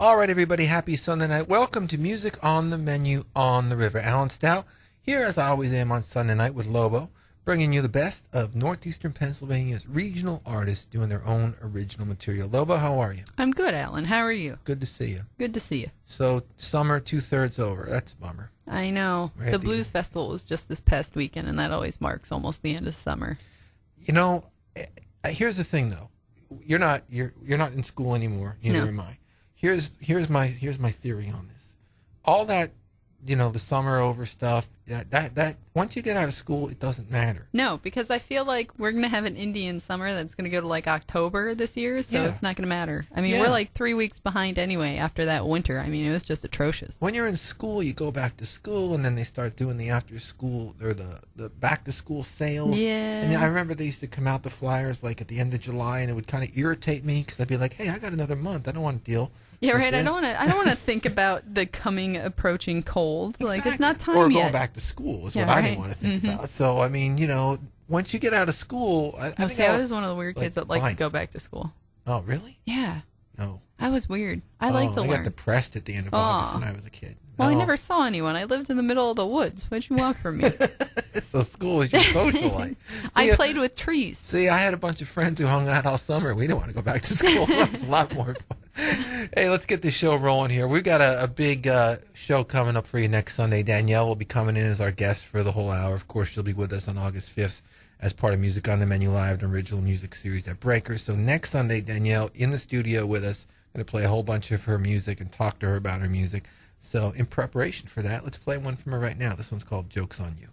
All right, everybody, happy Sunday night. Welcome to Music on the Menu on the River. Alan Stout here, as I always am on Sunday night with Lobo, bringing you the best of Northeastern Pennsylvania's regional artists doing their own original material. Lobo, how are you? I'm good, Alan. How are you? Good to see you. Good to see you. So, summer 2/3 over. That's a bummer. I know. The Blues Festival was just this past weekend, and that always marks almost the end of summer. You know, here's the thing, though. You're not in school anymore. Neither am I. Here's my theory on this. All that, the summer over stuff, that once you get out of school, it doesn't matter. No, because I feel like we're going to have an Indian summer that's going to go to like October this year, so it's not going to matter. I mean, we're like 3 weeks behind anyway after that winter. I mean, it was just atrocious. When you're in school, you go back to school, and then they start doing the after school or the back to school sales. Yeah. And I remember they used to come out the flyers like at the end of July, and it would kind of irritate me because I'd be like, hey, I got another month. I don't want to deal. Yeah, right. I don't want to think about the approaching cold. Exactly. Like, it's not time yet. Or yet. going back to school is what I didn't want to think about. So, I mean, once you get out of school, I was one of the weird kids that liked to go back to school. Oh, really? Yeah. No. I was weird. I liked to learn. I got depressed at the end of August when I was a kid. Well, I never saw anyone. I lived in the middle of the woods. What'd you want from me? So school is your social life. I played with trees. See, I had a bunch of friends who hung out all summer. We didn't want to go back to school. That was a lot more fun. Hey, let's get this show rolling here. We've got a big show coming up for you next Sunday. Dani-elle will be coming in as our guest for the whole hour. Of course, she'll be with us on August 5th as part of Music on the Menu Live, an original music series at Breaker. So next Sunday, Dani-elle in the studio with us. Going to play a whole bunch of her music and talk to her about her music. So in preparation for that, let's play one from her right now. This one's called Joke's on You.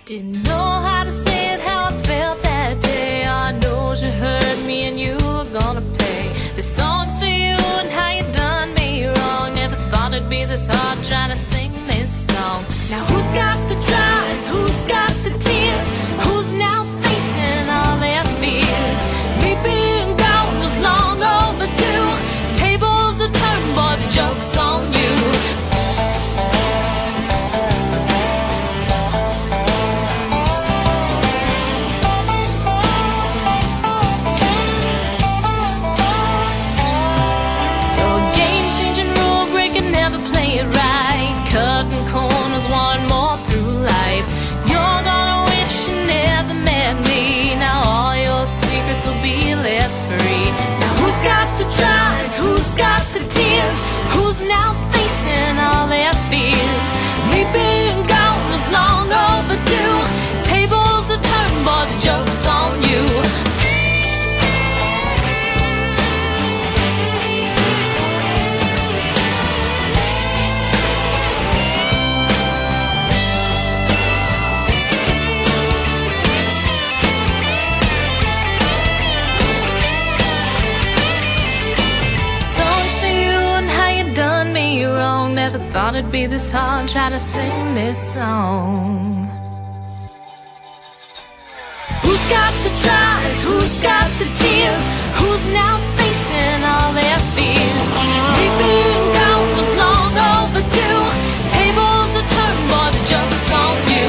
Didn't know how to say it, how I felt that day. I know you hurt me and you are gonna pay. This song's for you and how you done me wrong. Never thought it'd be this hard trying to sing this song. Now who's got the tries, who's got the tears, who's now facing all their fears? Me being gone was long overdue. Tables are turned, boy, the joke's on you. Who's now facing all their fears? Me being gone was long overdue. Tables are turned, boy, the joke's on you. Never thought it'd be this hard trying to sing this song. Who's got the tries? Who's got the tears? Who's now facing all their fears? Me being gone was long overdue. Tables are turned, boy, the joke's on you.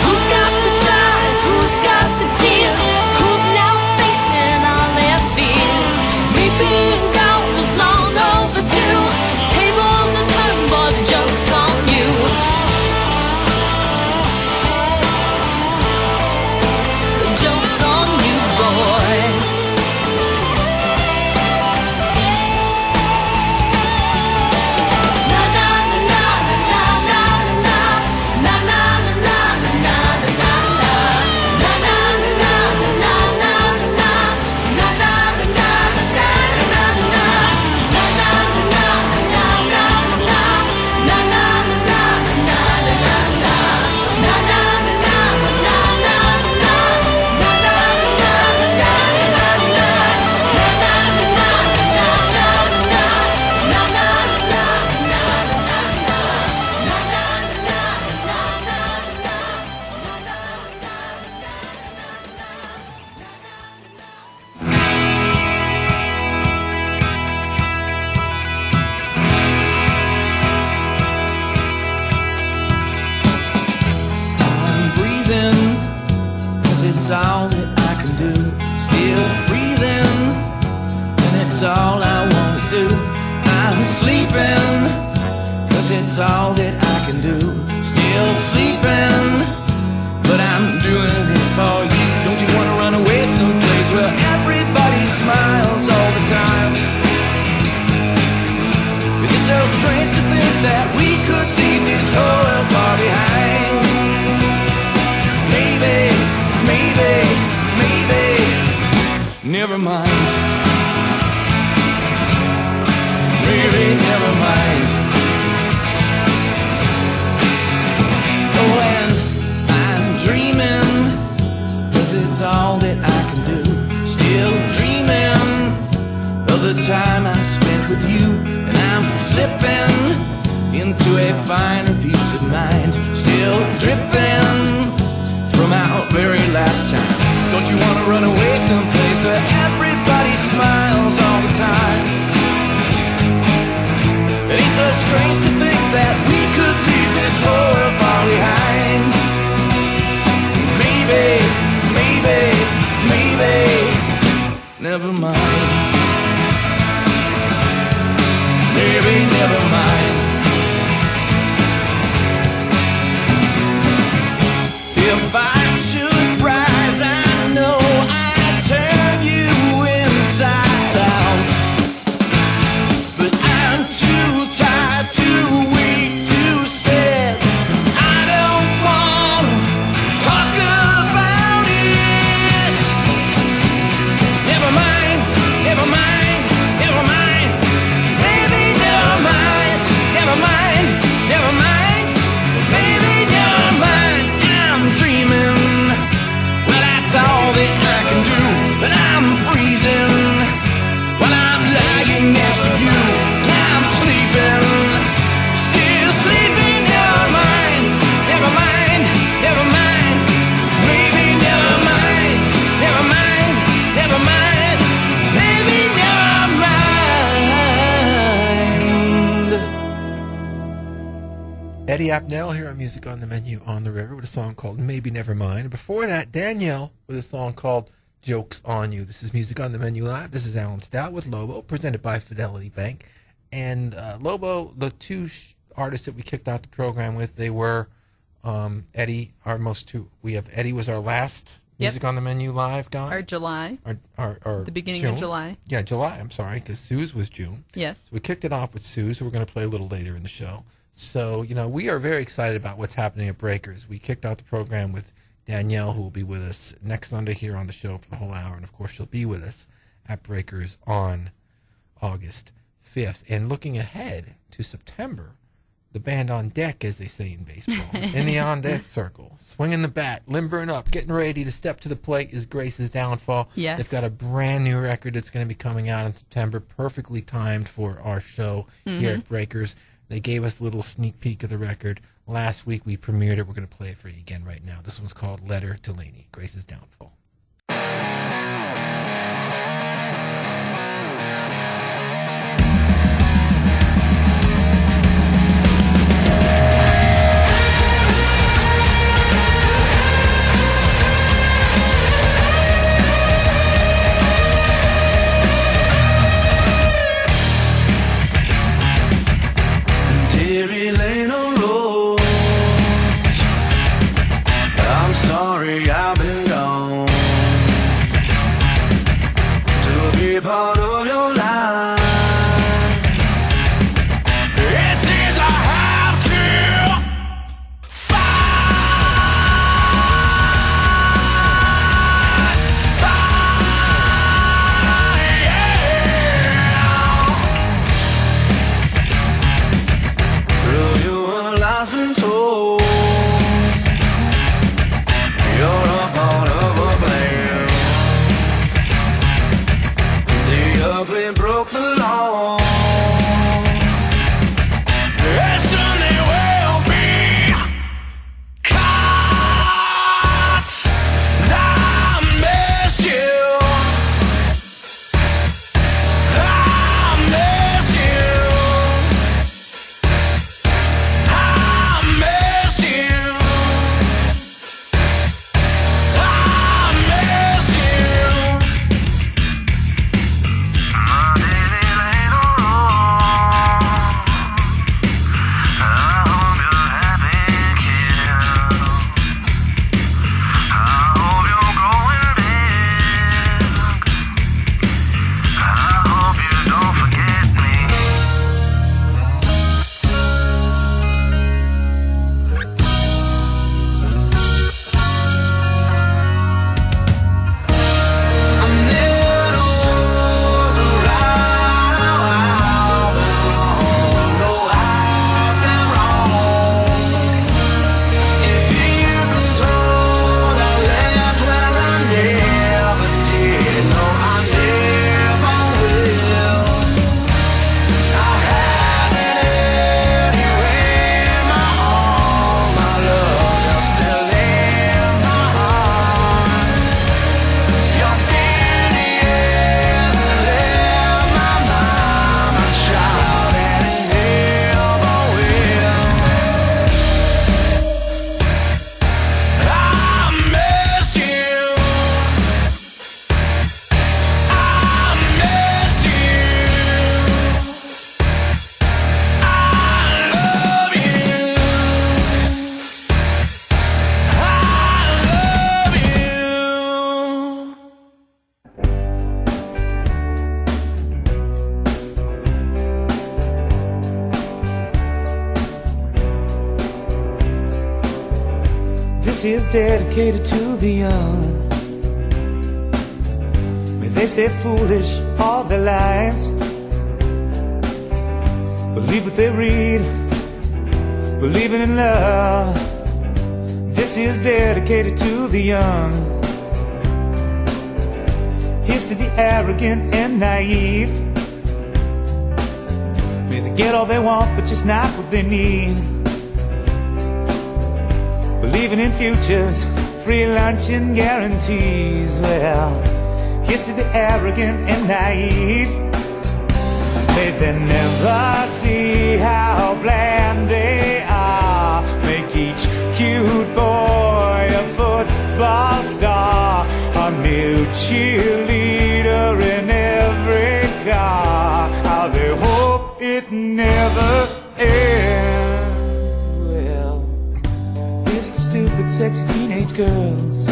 Who's got the tries? Who's got the tears? Who's now facing all their fears? Me being gone was long overdue. Tables are turned, boy, the joke's on you. The joke's on you, boy. Na na na na it's all that I can do. Still sleeping, but I'm doing it for you. Don't you wanna run away someplace where everybody smiles all the time? Is it so strange to think that we could leave this whole far behind? Maybe, maybe, maybe, never mind. Maybe, never mind. When I'm dreaming, 'cause it's all that I can do. Still dreaming of the time I spent with you. And I'm slipping into a finer peace of mind. Still dripping from our very last time. Don't you wanna run away someplace where everybody smiles all the time? It ain't so strange to think that we could leave this world far behind. Maybe, maybe, maybe, never mind. Maybe, never mind. If I should rise, I know I'd turn you inside out. But I'm too tired, too weak, too sad. I don't wanna talk about it. Never mind, never mind, never mind. Maybe never mind, never mind, never mind. Maybe never mind. I'm dreaming. Well, that's all that I can do. But I'm freezing while I'm lying next to you. And I'm sleeping, still sleeping. Never mind, never mind, never mind. Maybe never mind, never mind, never mind. Maybe never mind. Eddie Appnel here on Music on the Menu on the River with a song called Maybe Never Mind. Before that, Dani-elle with a song called Joke's on You. This is Music on the Menu Live. This is Alan Stout with Lobo, presented by Fidelity Bank. And Lobo, the two artists that we kicked out the program with, they were Eddie, we have Eddie was our last Music on the Menu Live guy. Our July. Our The beginning June. of July. Yeah, July, I'm sorry, because Suze was June. Yes. So we kicked it off with Suze, who we're going to play a little later in the show. So, we are very excited about what's happening at Breakers. We kicked out the program with Dani-elle, who will be with us next Sunday here on the show for the whole hour. And, of course, she'll be with us at Breakers on August 5th. And looking ahead to September, the band on deck, as they say in baseball, in the on-deck circle, swinging the bat, limbering up, getting ready to step to the plate is Grace's Downfall. Yes. They've got a brand new record that's going to be coming out in September, perfectly timed for our show here at Breakers. They gave us a little sneak peek of the record. Last week we premiered it. We're going to play it for you again right now. This one's called Letter to Laney, Grace's Downfall. Deary Lane Rose, I'm sorry I've been gone. This is dedicated to the young. May they stay foolish all their lives. Believe what they read, believing in love. This is dedicated to the young. Here's to the arrogant and naive. May they get all they want, but just not what they need. Believing in futures, free lunch and guarantees. Well, here's to the arrogant and naive. May they never see how bland they are. Make each cute boy a football star, a new cheerleader in every car. How they hope it never ends. Well, here's the stupid, sexy teenage girls.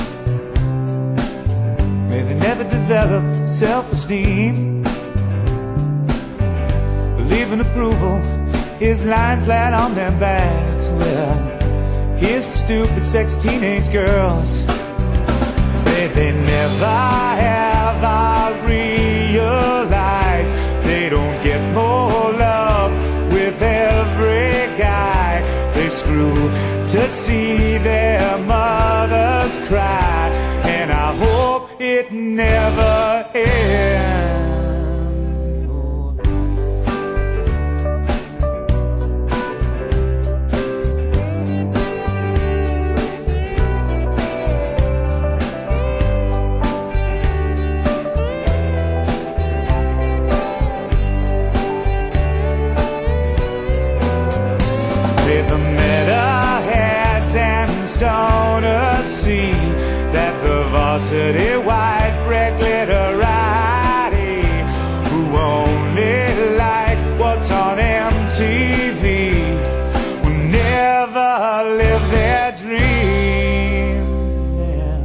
May they never develop self-esteem. Believe in approval is lying flat on their backs. Well, here's the stupid, sexy teenage girls. May they never ever realize they don't get more love with every guy. They screw to see their mothers cry, and I hope it never ends. Stoners see that the varsity white bread glitterati who only like what's on MTV will never live their dreams. Yeah.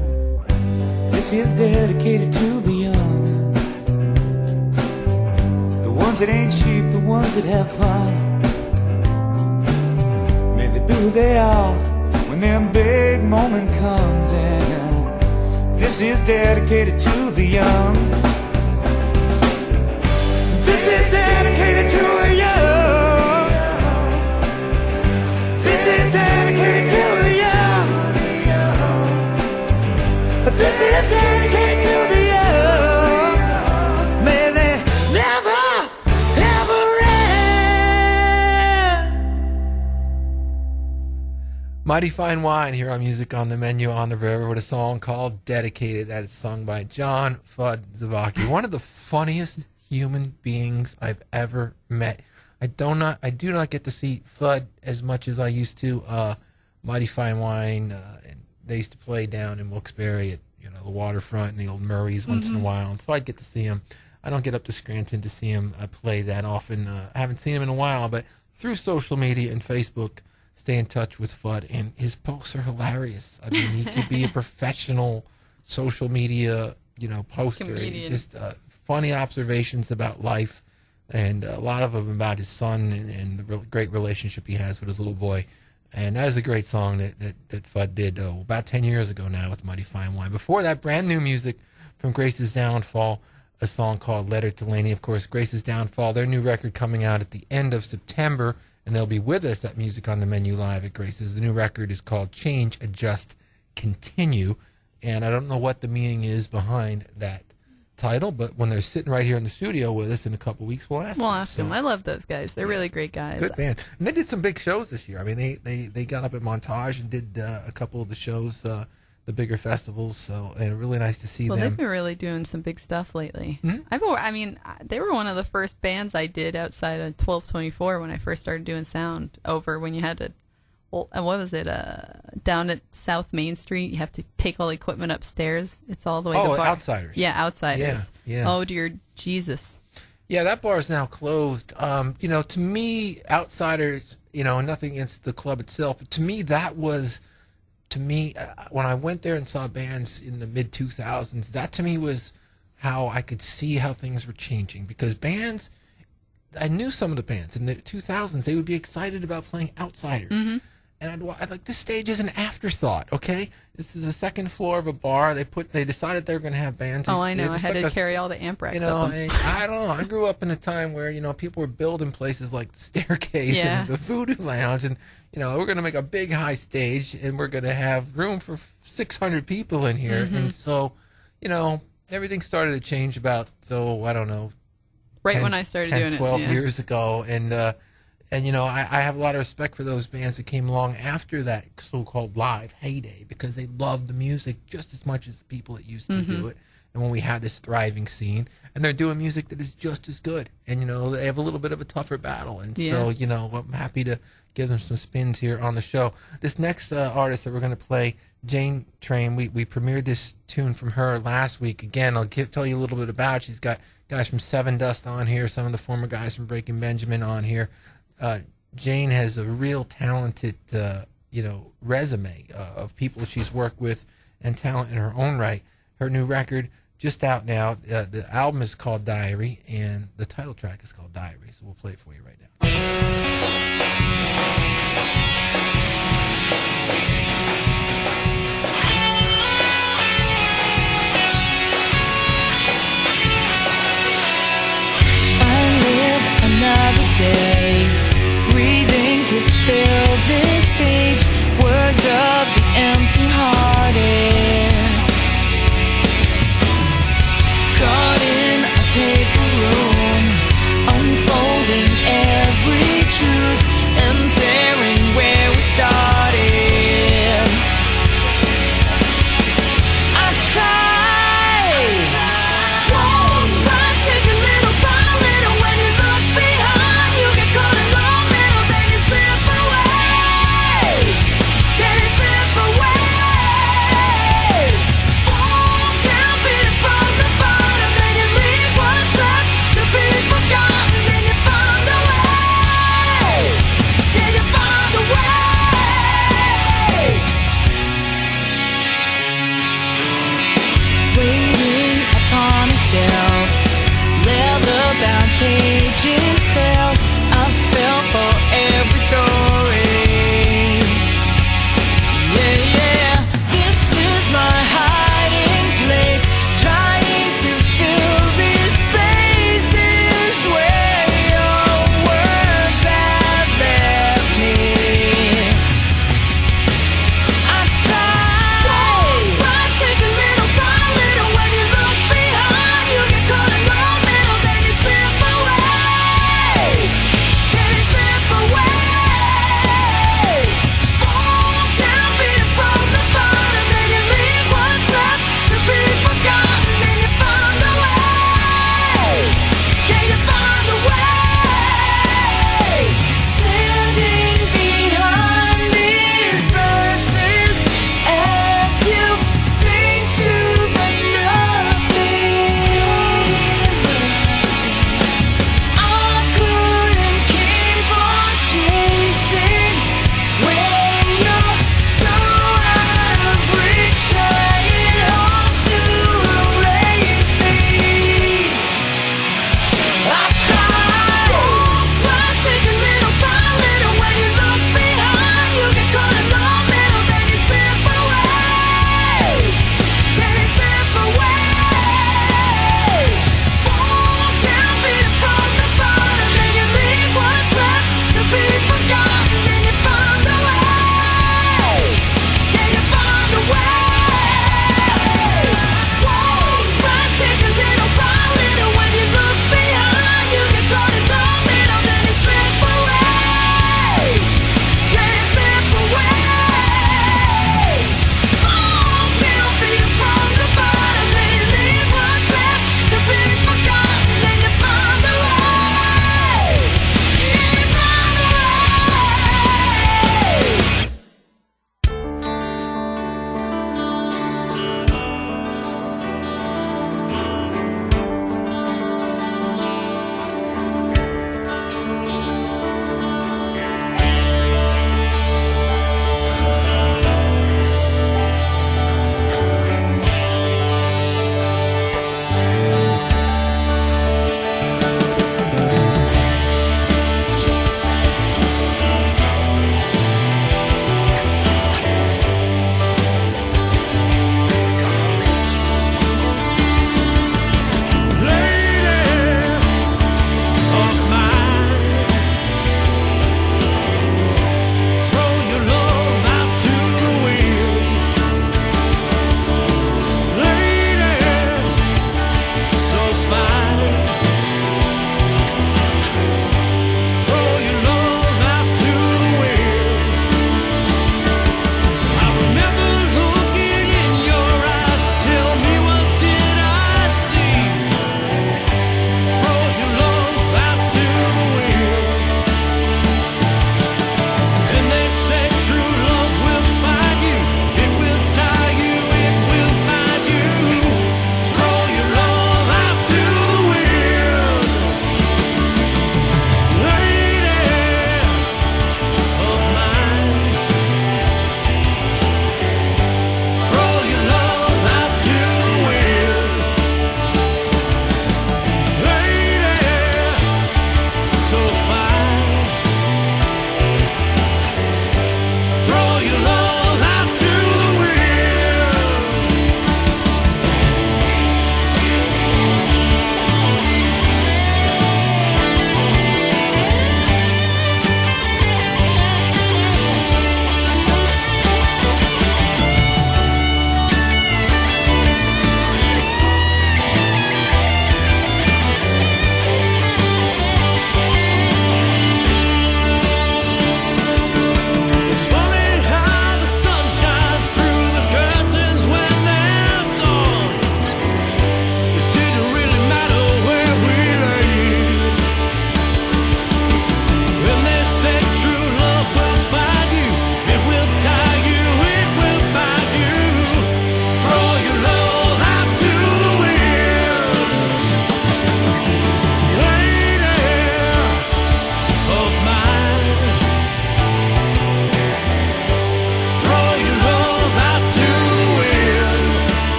This is dedicated to the young, the ones that ain't cheap, the ones that have fun. May they be who they are when their big moment comes, and this is dedicated to the young. This is dedicated to the young. This is dedicated to the young. This is dedicated to the young. May they never, ever end. Mighty Fine Wine here on Music on the Menu on the River with a song called Dedicated that is sung by John Fudd Zavaki, one of the funniest human beings I've ever met. I do not get to see Fudd as much as I used to. Mighty Fine Wine, and they used to play down in Wilkes-Barre at the waterfront and the old Murray's once in a while, and so I'd get to see him. I don't get up to Scranton to see him play that often. I haven't seen him in a while, but through social media and Facebook, stay in touch with Fudd, and his posts are hilarious. I mean, he could be a professional social media, poster. Comedian. Just funny observations about life, and a lot of them about his son and the great relationship he has with his little boy. And that is a great song that Fudd did about 10 years ago now with Mighty Fine Wine. Before that, brand new music from Grace's Downfall, a song called Letter to Laney. Of course, Grace's Downfall, their new record coming out at the end of September, and they'll be with us at Music on the Menu Live at Grace's. The new record is called Change, Adjust, Continue, and I don't know what the meaning is behind that title, but when they're sitting right here in the studio with us in a couple weeks, we'll ask them. We'll ask them. I love those guys. They're really great guys. Good band. And they did some big shows this year. I mean, they got up at Montage and did a couple of the shows, the bigger festivals, so and really nice to see them. Well, they've been really doing some big stuff lately. They were one of the first bands I did outside of 1224 when I first started doing sound over when you had to, what was it, down at South Main Street, you have to take all the equipment upstairs. It's all the way to bar. Outsiders. Yeah, Outsiders. Yeah. Oh, dear Jesus. Yeah, that bar is now closed. To me, Outsiders, nothing against the club itself, but to me, that was... when I went there and saw bands in the mid-2000s, that to me was how I could see how things were changing. Because bands, I knew some of the bands in the 2000s, they would be excited about playing Outsiders. Mm-hmm. and I'd like, this stage is an afterthought, okay? This is the second floor of a bar. They decided they were going to have bands. Oh, I know. I had to carry all the amp racks up them. I don't know. I grew up in a time where, people were building places like the Staircase and the Voodoo Lounge, and, we're going to make a big high stage, and we're going to have room for 600 people in here. Mm-hmm. And so, everything started to change about, I don't know. Right 10, when I started 10, doing 12 it. 12 years ago. And I have a lot of respect for those bands that came along after that so-called live heyday, because they loved the music just as much as the people that used to do it. And when we had this thriving scene, and they're doing music that is just as good, and they have a little bit of a tougher battle, and so I'm happy to give them some spins here on the show. This next artist that we're going to play, Jane Train, we premiered this tune from her last week. Again, I'll tell you a little bit about it. She's got guys from Seven Dust on here, some of the former guys from Breaking Benjamin on here. Jane has a real talented resume of people she's worked with, and talent in her own right. Her new record just out now. The album is called Diary, and the title track is called Diary. So we'll play it for you right now. I live another day, breathing to fill this page. Words of the empty-hearted, caught in a paper room, unfolding every truth and tearing where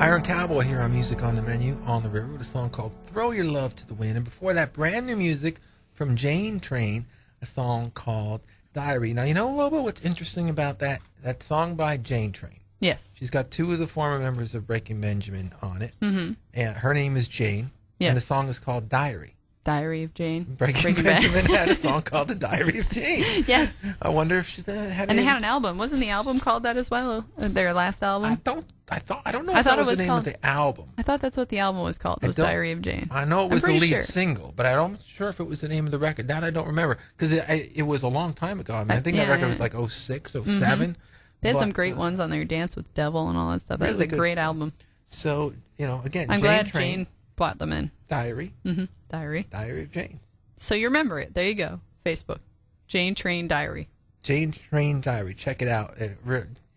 Iron Cowboy here on Music on the Menu on the River with a song called Throw Your Love to the Wind. And before that, brand new music from Jane Train, a song called Diary. Now, you know, Lobo, what's interesting about that song by Jane Train? Yes. She's got two of the former members of Breaking Benjamin on it. Mm-hmm. And her name is Jane. Yes. And the song is called Diary. Diary of Jane. Breaking Benjamin had a song called The Diary of Jane. Yes. I wonder if she had. And they had an album. Wasn't the album called that as well? Their last album. I don't know if that was the name of the album. I thought that's what the album was called. It was Diary of Jane. I know it was the lead single, but I'm not sure if it was the name of the record. That I don't remember because it was a long time ago. I mean, I think that record was like 06, 07. Mm-hmm. They had some great ones on there, Dance with the Devil and all that stuff. That was a great album. So, you know, again, I'm glad Jane brought them in. Diary. Mm-hmm. Diary of Jane. So you remember it. There you go. Facebook. Jane Train Diary. Jane Train Diary. Check it out.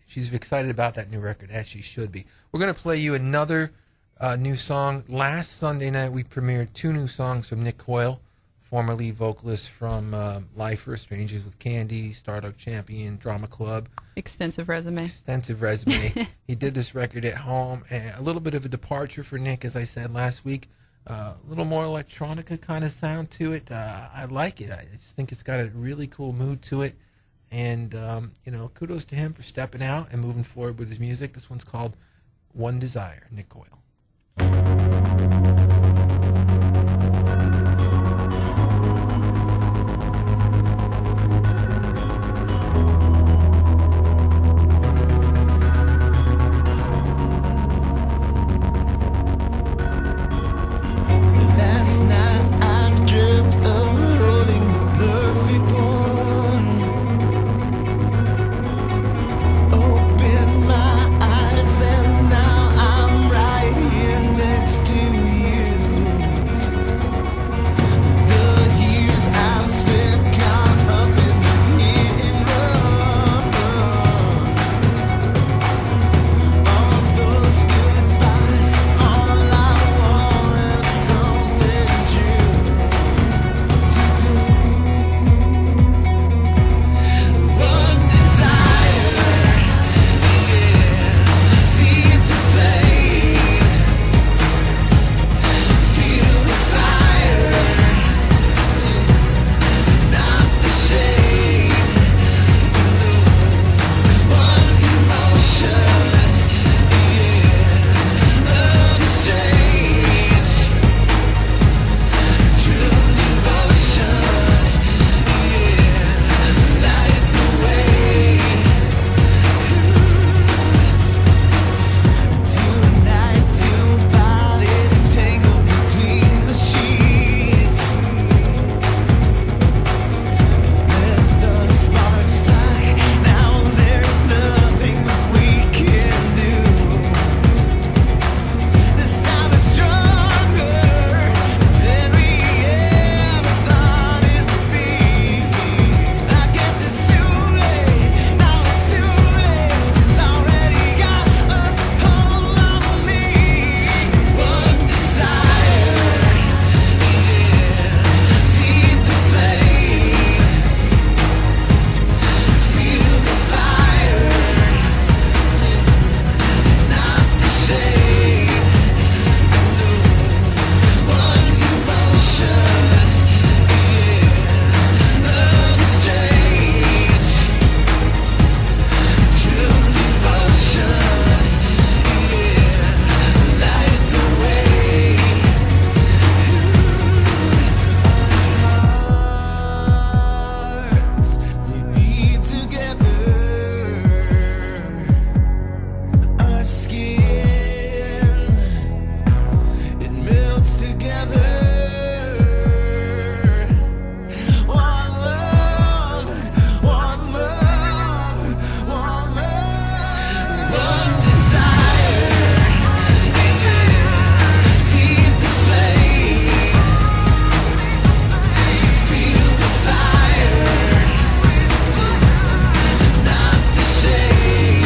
She's excited about that new record, as she should be. We're going to play you another new song. Last Sunday night, we premiered two new songs from Nick Coyle, former lead vocalist from Lifer, Strangers with Candy, Stardust Champion, Drama Club. Extensive resume. He did this record at home. And a little bit of a departure for Nick, as I said last week. A little more electronica kind of sound to it. I like it. I just think it's got a really cool mood to it. And, you know, kudos to him for stepping out and moving forward with his music. This one's called One Desire, Nick Coyle. Last night I dreamt of holding the perfect one. Open my eyes and now I'm right here next to you. The years I've spent caught up in the hit and run. All those goodbyes, all I want is something true to do. One desire, feed the flame, feel the fire, not the shame. One emotion, love is strange, true devotion, light the way. Tonight, two bodies tangled between the sheets. Let the sparks fly. Now there's nothing that we can do. This time it's stronger than we ever thought it would be. I guess it's too late. Now it's too late. It's already got a hold on me. One desire, feed the flame, feel the fire, not the shame. One emotion, love is strange, true devotion, light the way. Hearts, we beat together. Our skin, it melts together. One love, one love, one love. One desire, feed the flame, feel the fire, not the shame.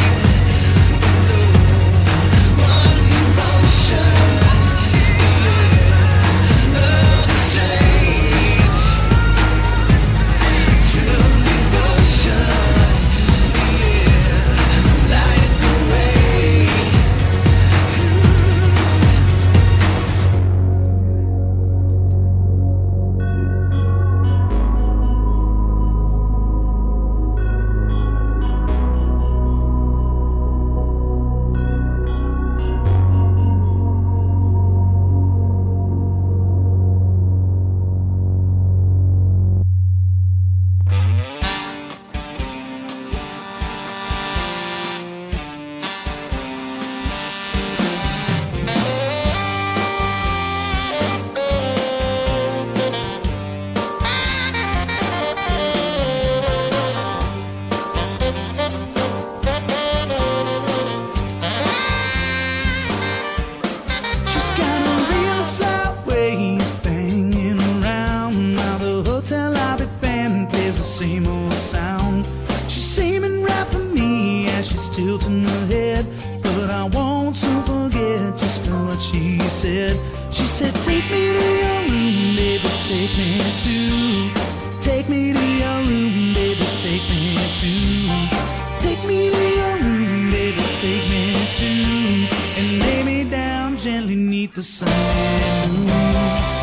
asked her what she said. She said, take me to your room, baby, take me to. Take me to your room, baby, take me to. Take me to your room, baby, take me to. And lay me down gently neath the sunlit moon.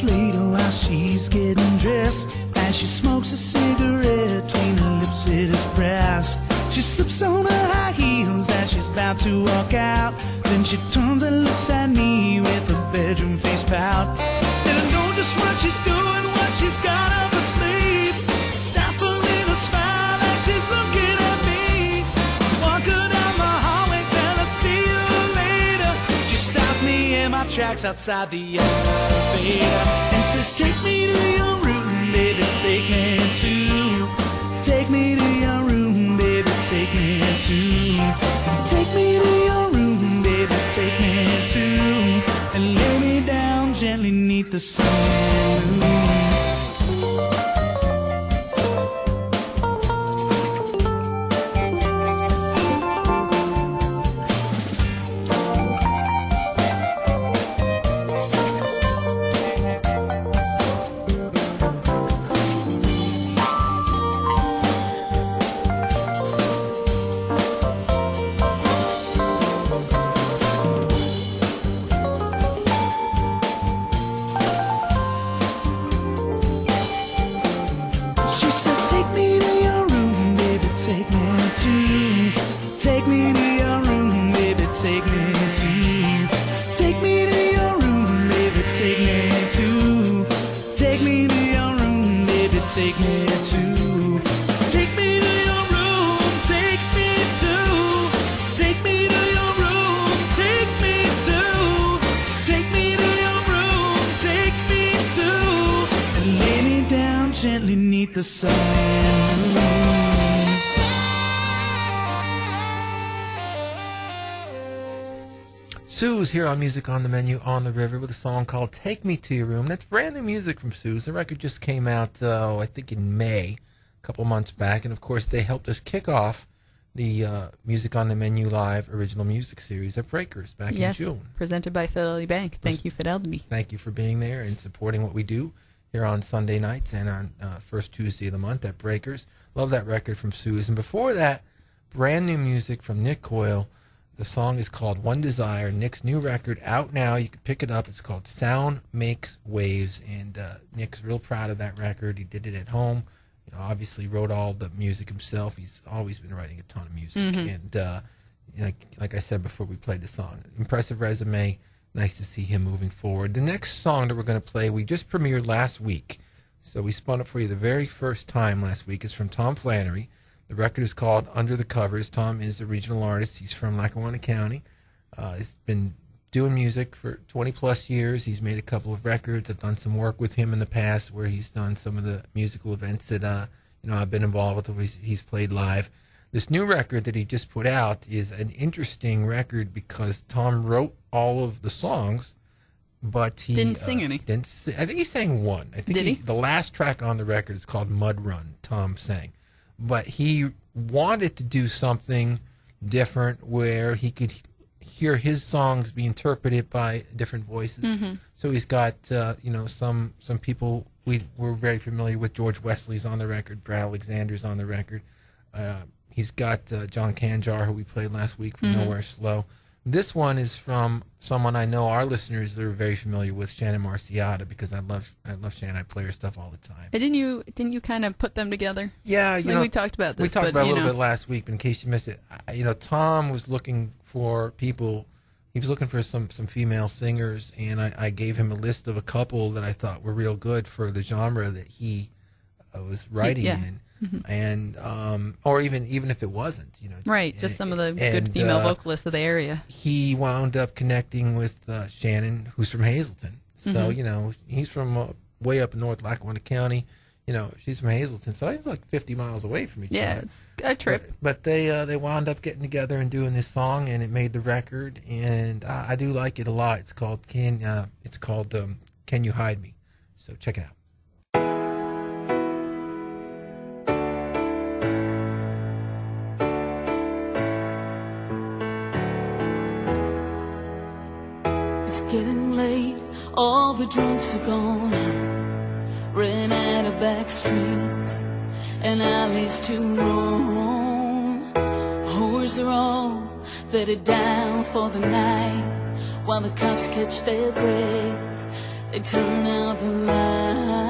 Later while she's getting dressed, as she smokes a cigarette between her lips at his breast, she slips on her high heels as she's about to walk out. Then she turns and looks at me with a bedroom face pout. And I know just what she's doing, what she's got up her sleeve. Stop her in a smile as she's looking at me. Walk her down the hallway, tell her see you later. She stops me in my tracks outside the elevator and says, take me to your room, baby, take me to. Take me to your room, baby, take me to. Take me to your room, baby, take me to. And lay me down gently neath the sunlit moon. Take me to. Take me to your room, take me to. Take me to your room, take me to. Take me to your room, take me to. And lay me down gently neath the sunlit moon. Suze here on Music on the Menu on the River with a song called Take Me to Your Room. That's brand new music from Suze. The record just came out, I think in May, a couple months back. And, of course, they helped us kick off the Music on the Menu Live original music series at Breakers back in June. Yes, presented by Fidelity Bank. Thank you, Fidelity. Thank you for being there and supporting what we do here on Sunday nights and on first Tuesday of the month at Breakers. Love that record from Suze. And before that, brand new music from Nick Coyle. The song is called One Desire. Nick's new record out now. You can pick it up. It's called Sound Makes Waves, and Nick's real proud of that record. He did it at home. You know, obviously wrote all the music himself. He's always been writing a ton of music, and like I said before we played the song, impressive resume. Nice to see him moving forward. The next song that we're going to play, we just premiered last week, so we spun it for you the very first time last week. It's from Tom Flannery. The record is called Under the Covers. Tom is a regional artist. He's from Lackawanna County. He's been doing music for 20-plus years. He's made a couple of records. I've done some work with him in the past where he's done some of the musical events that I've been involved with, where he's played live. This new record that he just put out is an interesting record because Tom wrote all of the songs, but he didn't sing any. I think he sang one. I think Did he? The last track on the record is called Mud Run. Tom sang. But he wanted to do something different where he could hear his songs be interpreted by different voices. Mm-hmm. So he's got, some people we're very familiar with. George Wesley's on the record. Brad Alexander's on the record. He's got John Canjar, who we played last week from Nowhere Slow. This one is from someone I know our listeners are very familiar with, Shannon Marsyada, because I love Shannon. I play her stuff all the time. Didn't you kind of put them together? Yeah, we talked about this. We talked about it a little bit last week, but in case you missed it, Tom was looking for people. He was looking for some female singers, and I gave him a list of a couple that I thought were real good for the genre that he was writing in. And or even if it wasn't, right, just some of the good female vocalists of the area. He wound up connecting with Shannon, who's from Hazleton. So he's from way up in North Lackawanna County. she's from Hazleton, so it's like 50 miles away from each Yeah, other. it's a trip. But they wound up getting together and doing this song, and it made the record. And I do like it a lot. It's called Can You Hide Me? So check it out. It's getting late, all the drunks are gone. Ran out of back streets and alleys to roam. Whores are all bedded down for the night. While the cops catch their breath, they turn out the lights.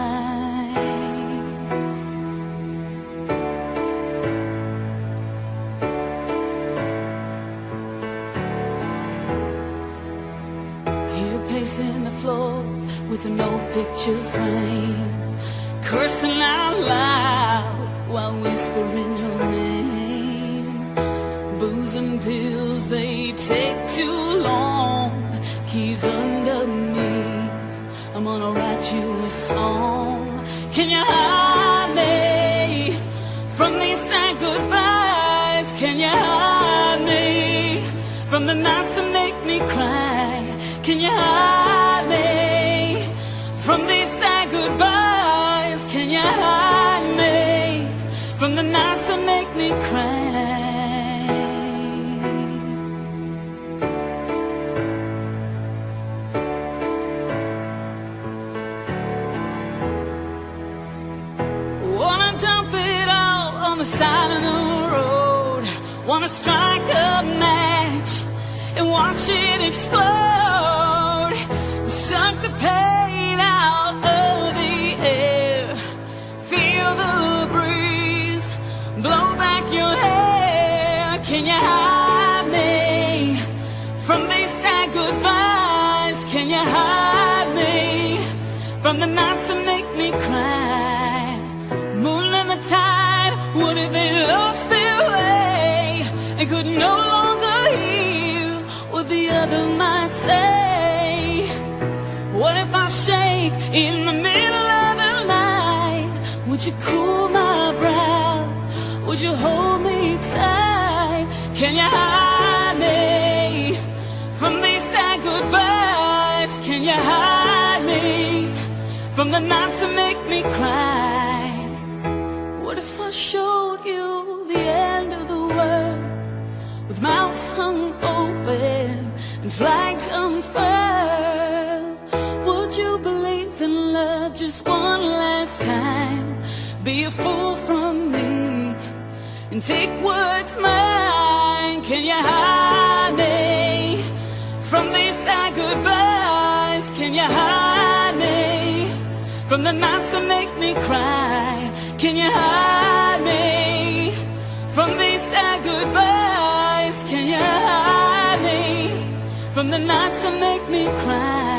Here pacing the floor with an old picture frame, cursing out loud while whispering your name. Booze and pills, they take too long. Keys under me, I'm gonna write you a song. Can you hide me from these sad goodbyes? Can you hide me from the nights that make me cry? Can you hide me from these sad goodbyes? Can you hide me from the nights that make me cry? Wanna dump it all on the side of the road. Wanna strike a match and watch it explode. Suck the pain out of the air. Feel the breeze blow back your hair. Can you hide me from these sad goodbyes? Can you hide me from the nights that make me cry? Moon and the tide, what if they lost their way and could no longer hear what the other might say? What if I shake in the middle of the night? Would you cool my brow? Would you hold me tight? Can you hide me from these sad goodbyes? Can you hide me from the nights that make me cry? What if I showed you the end of the world with mouths hung open and flags unfurled? Would you believe in love just one last time? Be a fool from me and take what's mine. Can you hide me from these sad goodbyes? Can you hide me from the nights that make me cry? Can you hide me from these sad goodbyes? Can you hide me from the nights that make me cry?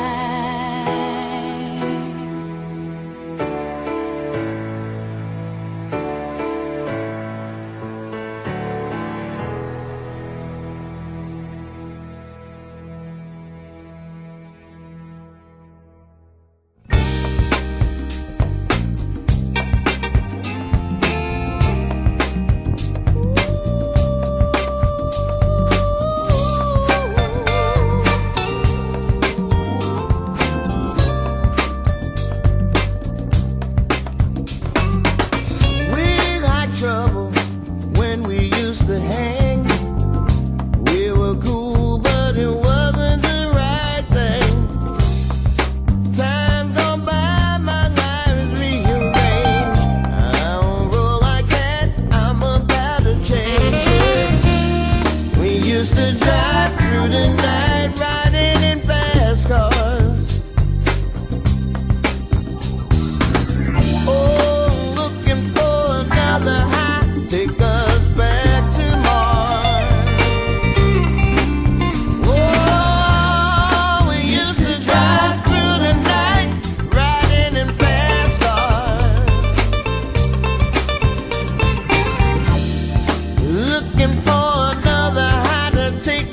Looking for another how to take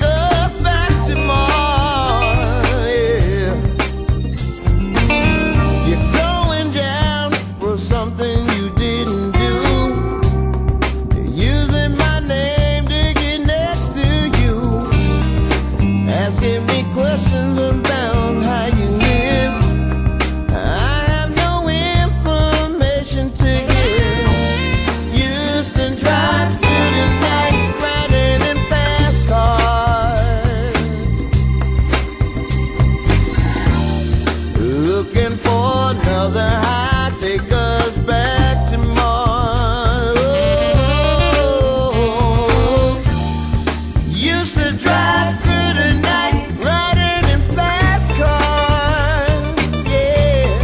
used to drive through the night, riding in fast cars, yeah.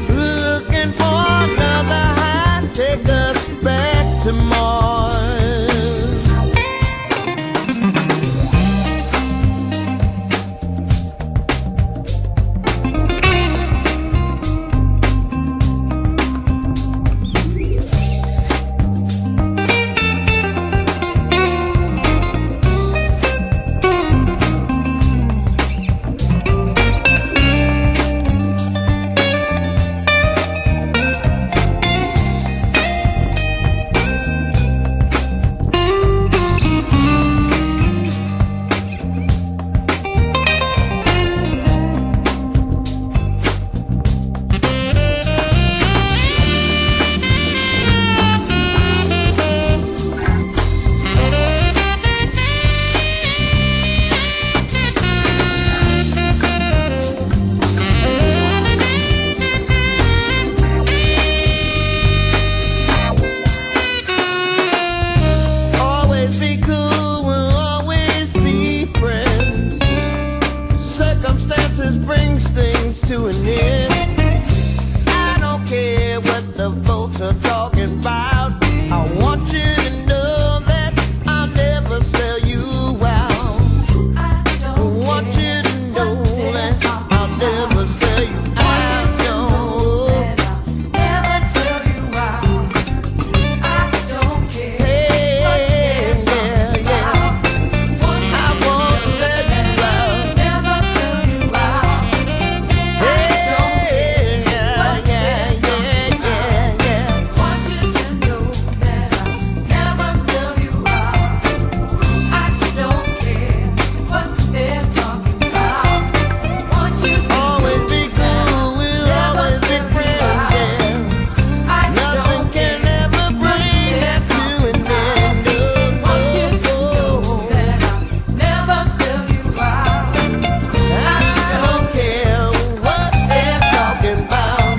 Looking for another high, take us back to Mars. Always be cool, we'll always be friends. Circumstances brings things to an end. I don't care what the folks are talking about. I want you to know that I'll never sell you out. I want you to know that I'll never sell you out. Always be cool, we'll always be friends, yeah. Nothing can ever bring that to an end. I don't care what they're talking about.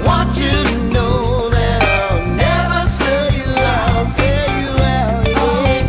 Want you to know that I'll never sell you out, sell you out, yeah.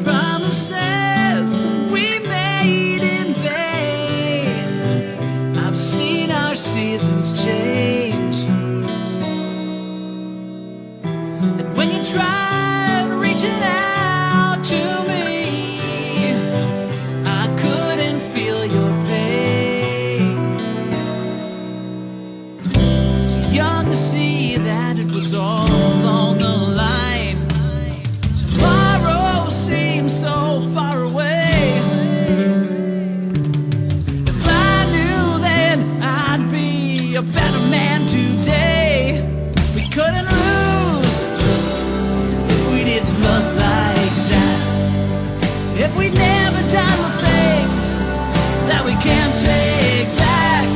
Promises we made in vain. I've seen our seasons change. And when you tried reaching out to me, I couldn't feel your pain. Too young to see that it was all along the line. Tomorrow seems so far away. If I knew then I'd be a better man today. We couldn't lose if we didn't love like that. If we'd never done the things that we can't take back.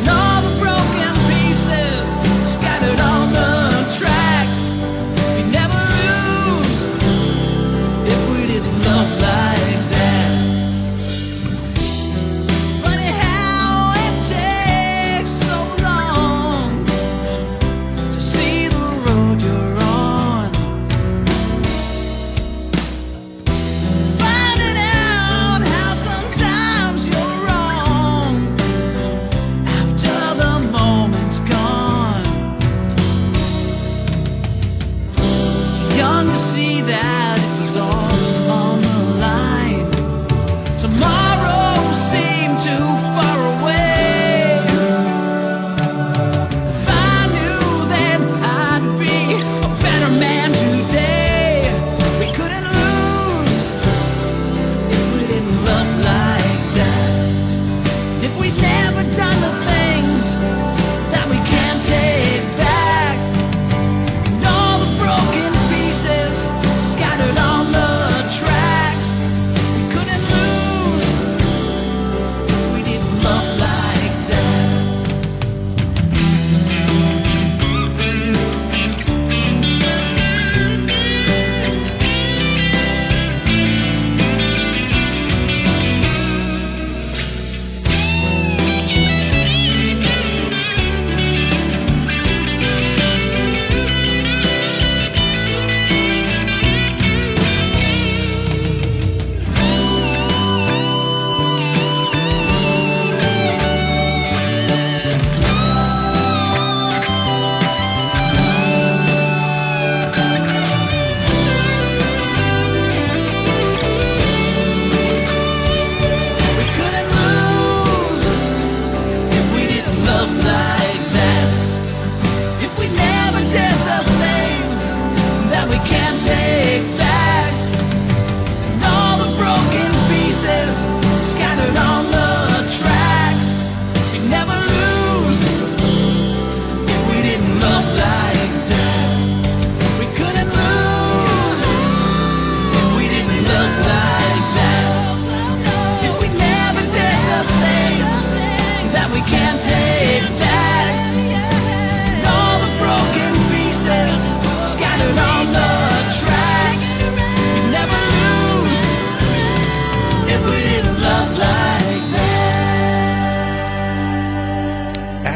And all the broken pieces scattered on the tracks. We'd never lose if we didn't love like that. Funny how it takes so long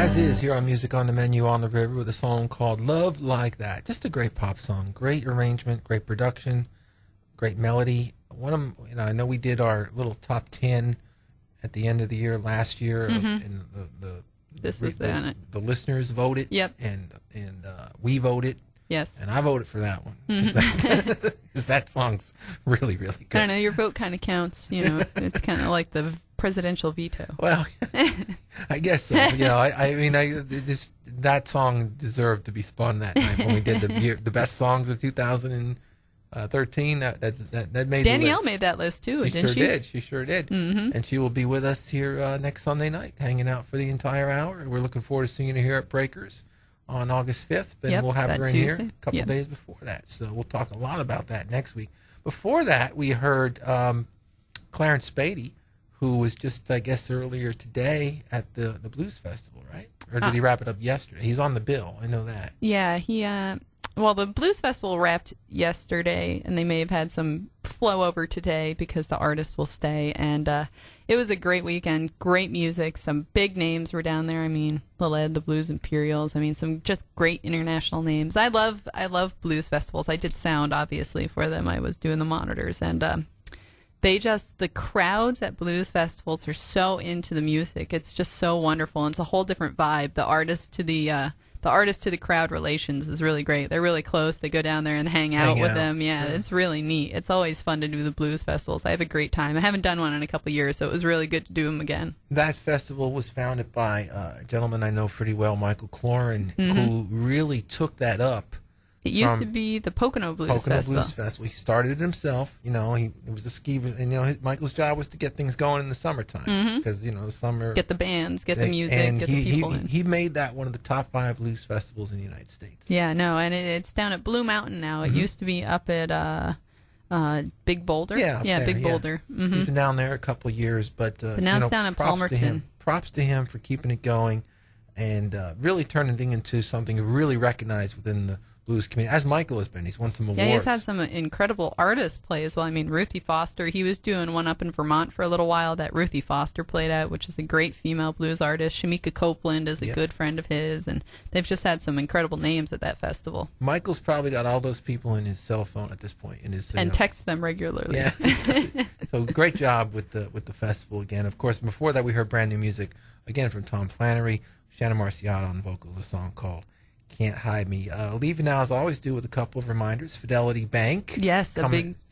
Asiz here on Music on the Menu on the River with a song called Love Like That. Just a great pop song. Great arrangement, great production, great melody. One of them, I know we did our little top 10 at the end of the year last year, and the listeners voted. Yep. And we voted. Yes. And I voted for that one because that song's really, really good. I don't know. Your vote kind of counts. It's kind of like the presidential veto. Well, I guess so. That song deserved to be spun that night when we did the best songs of 2013. That made Dani-elle the list. made that list too, didn't she? She sure did. Mm-hmm. And she will be with us here next Sunday night, hanging out for the entire hour. We're looking forward to seeing her here at Breakers on August 5th. But we'll have her in here a couple days before that. So we'll talk a lot about that next week. Before that, we heard Clarence Spady, who was just, I guess, earlier today at the Blues Festival, right? Or did he wrap it up yesterday? He's on the bill. I know that. Yeah, the Blues Festival wrapped yesterday, and they may have had some flow over today because the artist will stay. And it was a great weekend, great music. Some big names were down there. I mean, Liled, the Blues Imperials. I mean, some just great international names. I love blues festivals. I did sound, obviously, for them. I was doing the monitors, and the crowds at blues festivals are so into the music. It's just so wonderful. And it's a whole different vibe. The artist to the crowd relations is really great. They're really close. They go down there and hang out with them. Yeah, sure. It's really neat. It's always fun to do the blues festivals. I have a great time. I haven't done one in a couple of years, so it was really good to do them again. That festival was founded by a gentleman I know pretty well, Michael Cloran, who really took that up. It used to be the Pocono Blues Festival. He started it himself. It was a ski. And, Michael's job was to get things going in the summertime because the summer. Get the bands, get the music, get the people in. He made that one of the top 5 blues festivals in the United States. Yeah, no, and it's down at Blue Mountain now. It used to be up at Big Boulder. Yeah, Big Boulder. Mm-hmm. He's been down there a couple of years, but now it's down in Palmerton. Props to him for keeping it going and really turning it into something really recognized within the blues community, as Michael has been. He's won some awards. Yeah, he's had some incredible artists play as well. I mean, Ruthie Foster, he was doing one up in Vermont for a little while that Ruthie Foster played at, which is a great female blues artist. Shamika Copeland is a good friend of his, and they've just had some incredible names at that festival. Michael's probably got all those people in his cell phone at this point. And texts them regularly. Yeah. So great job with the festival again. Of course, before that we heard brand new music, again from Tom Flannery, Shannon Marsyada on vocals, a song called Can't Hide Me. Leaving now, as I always do, with a couple of reminders. Fidelity Bank. Yes,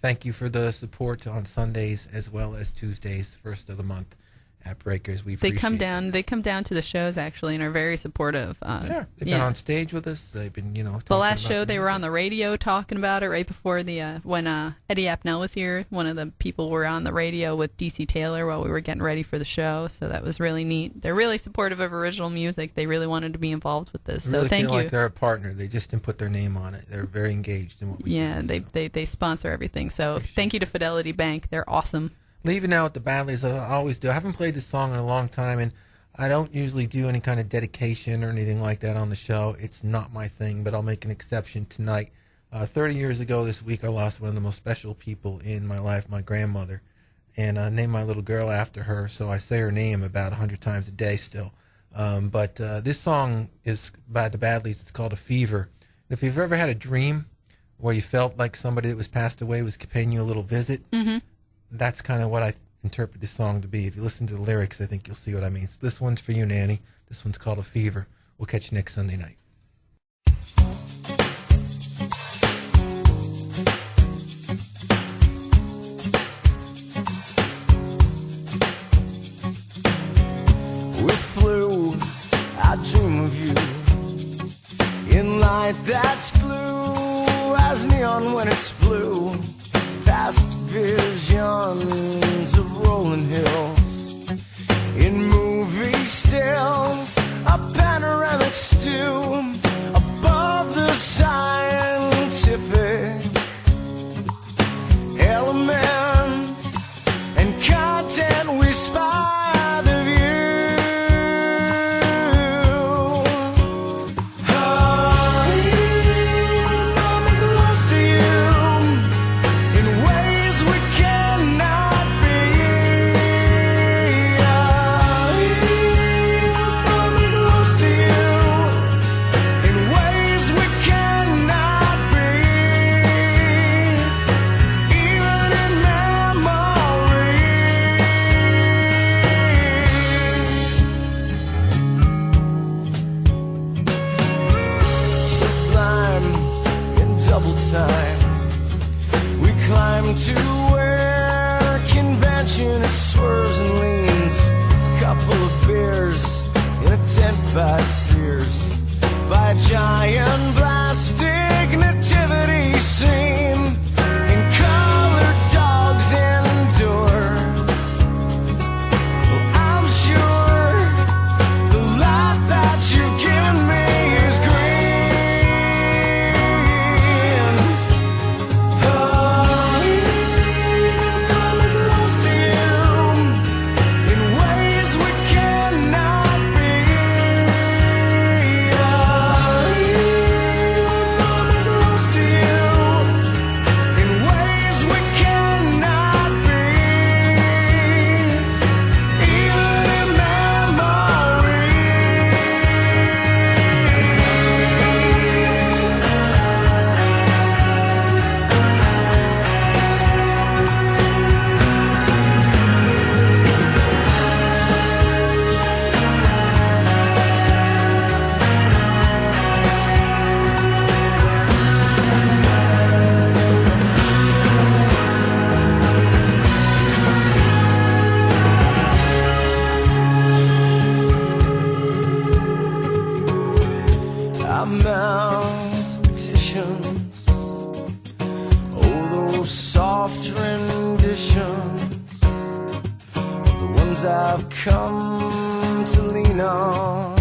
thank you for the support on Sundays as well as Tuesdays, first of the month at Breakers. We appreciate They come down to the shows actually and are very supportive. They've been on stage with us. They've been, the last show they were on the radio talking about it right before when Eddie Appnel was here. One of the people were on the radio with DC Taylor while we were getting ready for the show. So that was really neat. They're really supportive of original music. They really wanted to be involved with this. So thank you. Like they're a partner. They just didn't put their name on it. They're very engaged in what we do. Yeah, they sponsor everything. So thank you to Fidelity Bank. They're awesome. Leaving now with the Badlees, I always do. I haven't played this song in a long time, and I don't usually do any kind of dedication or anything like that on the show. It's not my thing, but I'll make an exception tonight. 30 years ago this week, I lost one of the most special people in my life, my grandmother, and I named my little girl after her, so I say her name about 100 times a day still. But this song is by the Badlees. It's called A Fever. And if you've ever had a dream where you felt like somebody that was passed away was paying you a little visit, that's kind of what I interpret this song to be. If you listen to the lyrics, I think you'll see what I mean. So this one's for you, Nanny. This one's called A Fever. We'll catch you next Sunday night. With flu, I dream of you in light that's blue as neon when it's blue. Past visions of rolling hills in movie stills, a panoramic stew above the scientific elements and content we spy the view. Honey's coming close to you in ways we cannot be. Honey's coming close to you. time. We climb to where convention swerves and leans. Couple of beers in a tent by Sears, by a giant plastic nativity scene, and colored dogs endure. Well, I'm sure the life that you've given me is green. Oh, I'm close to you in ways we cannot be. I'm close to you in ways we cannot be, even in memory. Our mouth petitions, oh, those soft renditions, the ones I've come to lean on.